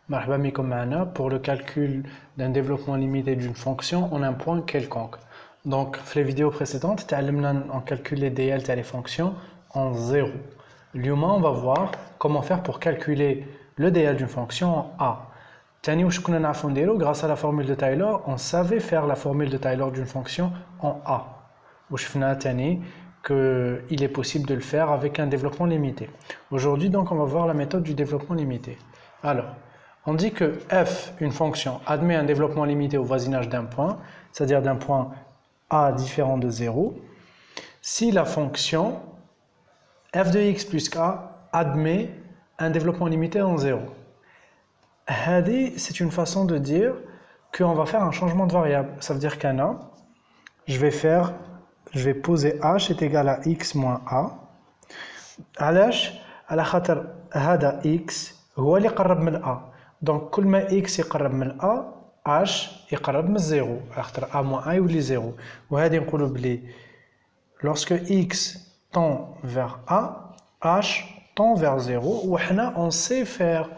مرحبا بكم معنا. Pour le calcul d'un développement limité d'une fonction en un point quelconque. Donc, dans les vidéos précédentes, on a calculé les DL les fonctions en 0. Aujourd'hui, on va voir comment faire pour calculer le DL d'une fonction en A. Grâce à la formule de Taylor, on savait faire la formule de Taylor d'une fonction en A. Qu'il est possible de le faire avec un développement limité. Aujourd'hui, donc, on va voir la méthode du développement limité. Alors, on dit que f, une fonction, admet un développement limité au voisinage d'un point, c'est-à-dire d'un point a différent de 0, si la fonction f de x plus k admet un développement limité en 0. C'est une façon de dire qu'on va faire un changement de variable. Ça veut dire qu'un a, je vais poser h est égal à x moins a. علاش؟ على خاطر هذا x هو اللي قرب من a. Donc كل ما x يقرب من a, h يقرب من 0. على خاطر a moins a يولي 0. وهذه نقولوا بلي lorsque x tend vers a, h tend vers 0. وحنا on sait faire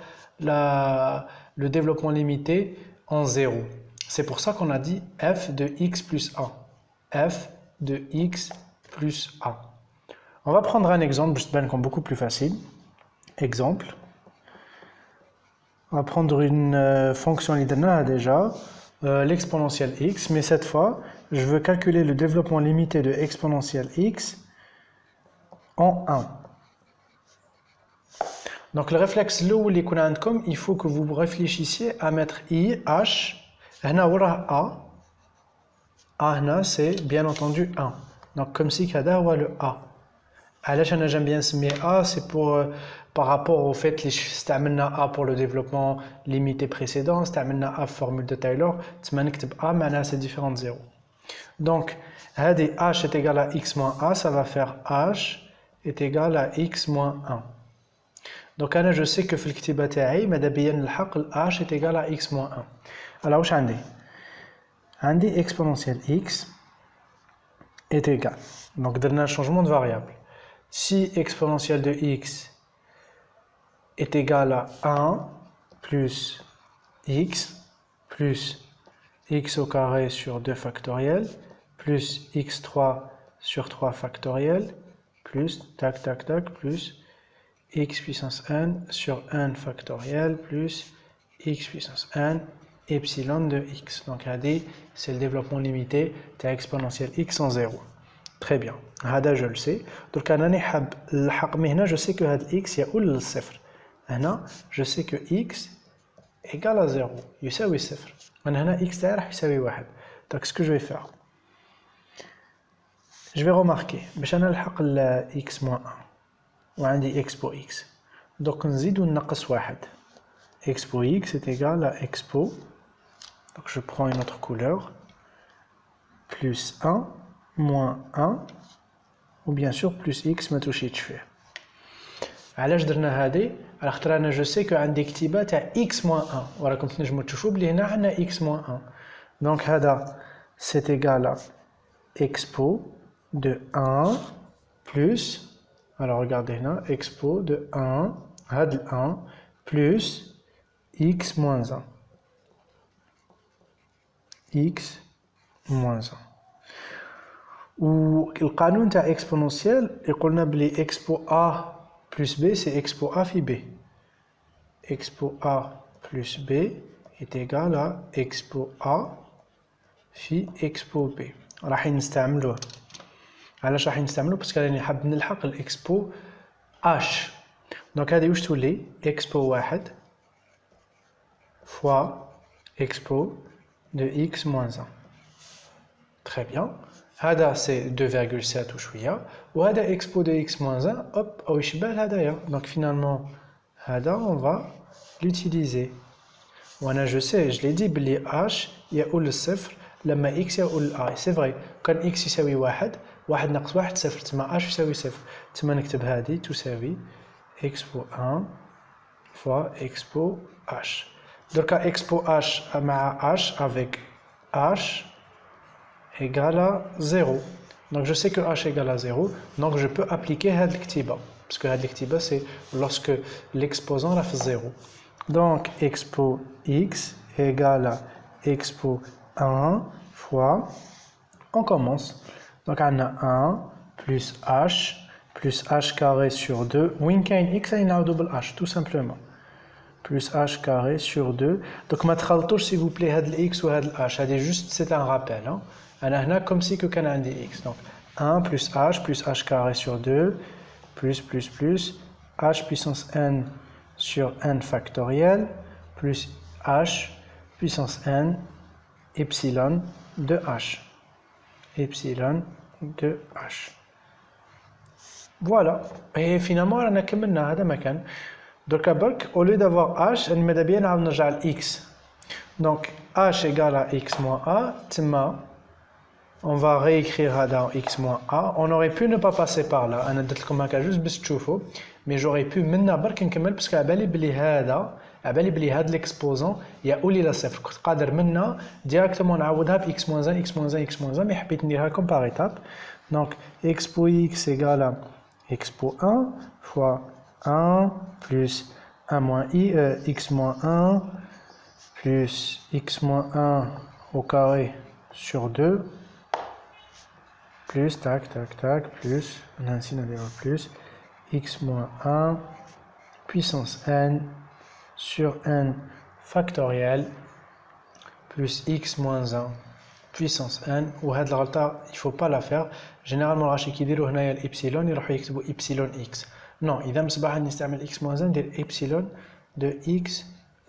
le développement limité en 0. C'est pour ça qu'on a dit f de x plus a. f de x plus a. On va prendre un exemple beaucoup plus facile. Exemple. On va prendre une fonction déjà, l'exponentielle x, mais cette fois, je veux calculer le développement limité de exponentielle x en 1. Donc le réflexe il faut que vous réfléchissiez à mettre i, h, a. A, c'est bien entendu 1. Donc comme si kada ou le a. Alors j'aime bien ce a, c'est pour par rapport au fait que j'ai a pour le développement limité précédent, j'ai a formule de Taylor, a, c'est différent de 0. Donc h est égal à x moins a, ça va faire h est égal à x moins 1. Donc je sais que في الكتابة تاعي ماذا بيا نلحق h est égal à x moins 1. Alors واش عندي exponentielle x est égal. Donc درنا un changement de variable. Si exponentielle de x est égal à 1 plus x au carré sur 2 factoriel plus x3 sur 3 factoriel plus tac tac tac plus x puissance n sur n factoriel plus x puissance n epsilon de x. Donc c'est le développement limité de exponentielle x en 0. Très bien. هذا je le sais. Donc أنا حاب الحق من هنا je sais que هذا x يؤول للصفر. هنا je sais que x égale à 0 يساوي صفر. من هنا x تاعي راح يساوي 1. Donc ce que je vais faire, je vais remarquer باش أنا نلحق x moins 1 وعندي x pour x. Donc نزيد وننقص 1. x pour x est égal à x pour. Donc je prends une autre couleur. Plus 1 moins 1 ou bien sûr plus x ما توشيتش فيه. علاش درنا هذه؟ على خاطر انا جو سي كو عندي كتيبه تاع x moins 1 وراكم تنجموا تشوفوا بلي هنا عندنا x moins 1. Donc هذا c'est égal à expo de 1 plus, alors regardez هنا expo de 1 هذا 1 plus x moins 1 x moins 1. والقانون تاع exponentiel يقولنا بلي expo a plus b c'est expo a في b. expo a plus b est égal à expo a في expo b. راح نستعملوه. علاش راح نستعملوه؟ باسكو راني حاب نلحق الاكسبو h. دونك هذه واش تولي expo 1 fois expo de x moins 1. Très bien. هذا c'est 2,7 وشوية وهذا expo de x moins 1 hop أو يشبه هذايا. Donc finalement هذا on va l'utiliser. وأنا je sais je l'ai dit بلي h يؤول للصفر لما x يؤول ل a. C'est vrai كان x يساوي 1 ناقص 1 صفر تما h يساوي صفر. تما نكتب هذه تساوي expo 1 fois expo h. دركا expo h مع h avec h égale à 0. Donc je sais que h égale à 0, donc je peux appliquer هاد الكتيبة. Parce que هاد الكتيبة c'est lorsque l'exposant a fait 0. Donc, expo x égale à expo 1 fois, on commence. Donc, on a 1 plus h carré sur 2. Win kain x, il y a un double h, tout simplement. Plus h carré sur 2. Donc, ma tchaltouche, s'il vous plaît, had x ou had h. C'est un rappel. Hein. On a comme si que on a x. Donc, 1 plus h carré sur 2, plus, h puissance n sur n factoriel, plus h puissance n, epsilon de h. Epsilon de h. Voilà. Et finalement, on a terminé هذا مكان. Donc, au lieu d'avoir h, on met bien à x. Donc, h égale à x moins a. On va réécrire en x moins a. On aurait pu ne pas passer par là. On a dit comme juste mais j'aurais pu maintenant parce qu'à بالي بلي هذا l'exposant يؤول إلى صفر. كنت قادر منا directement نعوضها ب x moins 1 x moins 1 x moins 1 mais حبيت نديرها comme par étape. Donc expo x égale à expo 1 fois 1 plus 1 moins x moins 1 plus x moins 1 au carré sur 2 plus tac plus on a ainsi plus x moins 1 puissance n sur n factoriel plus x moins 1 puissance n. Ou هاد الغلطة il faut pas la faire. Généralement راشي كيديروا هنايا الإبسيلون يروحوا يكتبوا إبسيلون x. Non, إذا مصباح نستعمل x moins 1 ندير إبسيلون de x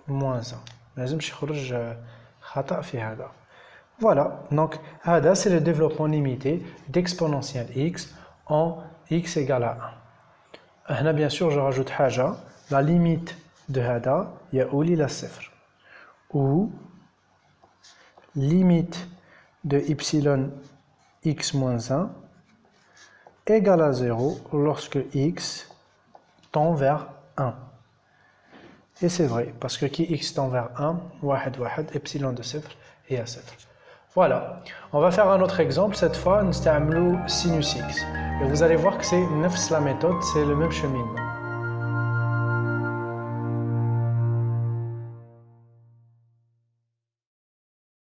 moins 1. لازمش يخرج خطأ في هذا. Voilà, donc c'est le développement limité d'exponentielle x en x égale à 1. Là, bien sûr, je rajoute haja, la limite de hada يؤول إلى صفر. Ou limite de epsilon x moins 1 égale à 0 lorsque x tend vers 1. Et c'est vrai, parce que qui x tend vers 1, epsilon de 0 et à 0. Voilà, on va faire un autre exemple. Cette fois, nous utilisons sinus x. Et vous allez voir que c'est la méthode, c'est le même cheminement.